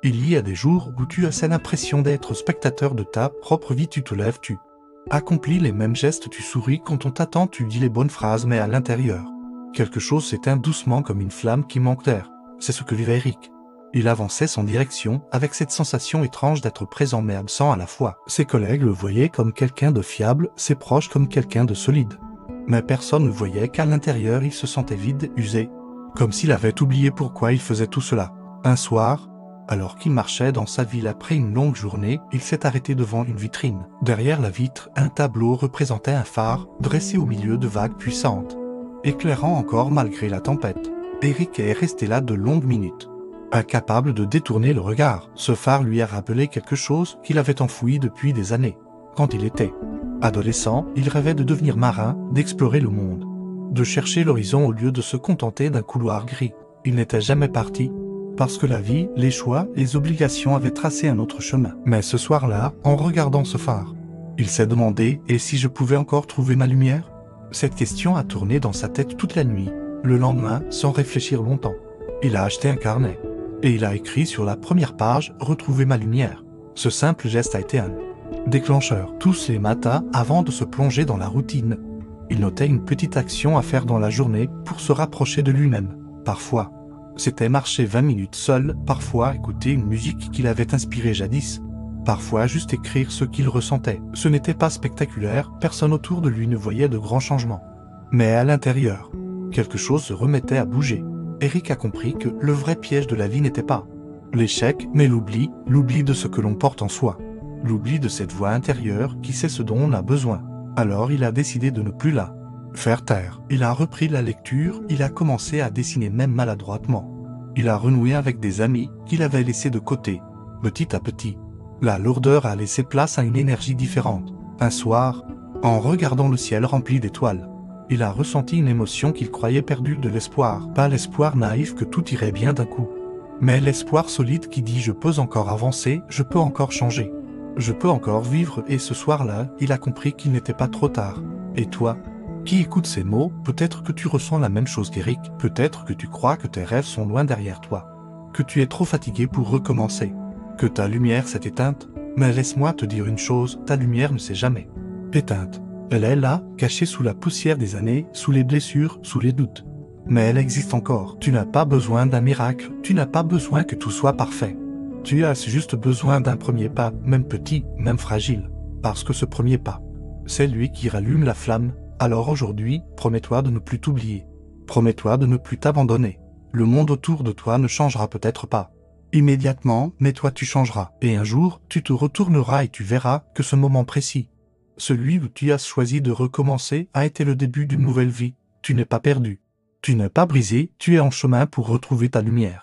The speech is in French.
Il y a des jours où tu as l'impression d'être spectateur de ta propre vie, tu te lèves, tu accomplis les mêmes gestes, tu souris quand on t'attend, tu dis les bonnes phrases, mais à l'intérieur, quelque chose s'éteint doucement comme une flamme qui manque d'air. C'est ce que vivait Eric. Il avançait sans direction, avec cette sensation étrange d'être présent mais absent à la fois. Ses collègues le voyaient comme quelqu'un de fiable, ses proches comme quelqu'un de solide. Mais personne ne voyait qu'à l'intérieur il se sentait vide, usé, comme s'il avait oublié pourquoi il faisait tout cela. Un soir, alors qu'il marchait dans sa ville après une longue journée, il s'est arrêté devant une vitrine. Derrière la vitre, un tableau représentait un phare, dressé au milieu de vagues puissantes, éclairant encore malgré la tempête. Eric est resté là de longues minutes, incapable de détourner le regard. Ce phare lui a rappelé quelque chose qu'il avait enfoui depuis des années. Quand il était adolescent, il rêvait de devenir marin, d'explorer le monde, de chercher l'horizon au lieu de se contenter d'un couloir gris. Il n'était jamais parti, parce que la vie, les choix, les obligations avaient tracé un autre chemin. Mais ce soir-là, en regardant ce phare, il s'est demandé « Et si je pouvais encore trouver ma lumière ?» Cette question a tourné dans sa tête toute la nuit. Le lendemain, sans réfléchir longtemps, il a acheté un carnet. Et il a écrit sur la première page « Retrouver ma lumière ». Ce simple geste a été un déclencheur. Tous les matins, avant de se plonger dans la routine, il notait une petite action à faire dans la journée pour se rapprocher de lui-même. Parfois, c'était marcher 20 minutes seul, parfois écouter une musique qui l'avait inspiré jadis, parfois juste écrire ce qu'il ressentait. Ce n'était pas spectaculaire, personne autour de lui ne voyait de grands changements. Mais à l'intérieur, quelque chose se remettait à bouger. Eric a compris que le vrai piège de la vie n'était pas l'échec, mais l'oubli de ce que l'on porte en soi. L'oubli de cette voix intérieure qui sait ce dont on a besoin. Alors il a décidé de ne plus la faire taire. Il a repris la lecture, il a commencé à dessiner même maladroitement. Il a renoué avec des amis qu'il avait laissés de côté. Petit à petit, la lourdeur a laissé place à une énergie différente. Un soir, en regardant le ciel rempli d'étoiles, il a ressenti une émotion qu'il croyait perdue, de l'espoir. Pas l'espoir naïf que tout irait bien d'un coup, mais l'espoir solide qui dit « Je peux encore avancer, je peux encore changer, je peux encore vivre ». Et ce soir-là, il a compris qu'il n'était pas trop tard. Et toi, qui écoutes ces mots, peut-être que tu ressens la même chose qu'Eric, peut-être que tu crois que tes rêves sont loin derrière toi, que tu es trop fatigué pour recommencer, que ta lumière s'est éteinte. Mais laisse-moi te dire une chose, ta lumière ne s'est jamais éteinte. Elle est là, cachée sous la poussière des années, sous les blessures, sous les doutes. Mais elle existe encore. Tu n'as pas besoin d'un miracle, tu n'as pas besoin que tout soit parfait. Tu as juste besoin d'un premier pas, même petit, même fragile. Parce que ce premier pas, c'est lui qui rallume la flamme. Alors aujourd'hui, promets-toi de ne plus t'oublier. Promets-toi de ne plus t'abandonner. Le monde autour de toi ne changera peut-être pas immédiatement, mais toi tu changeras. Et un jour, tu te retourneras et tu verras que ce moment précis, celui où tu as choisi de recommencer, a été le début d'une nouvelle vie. Tu n'es pas perdu. Tu n'es pas brisé, tu es en chemin pour retrouver ta lumière.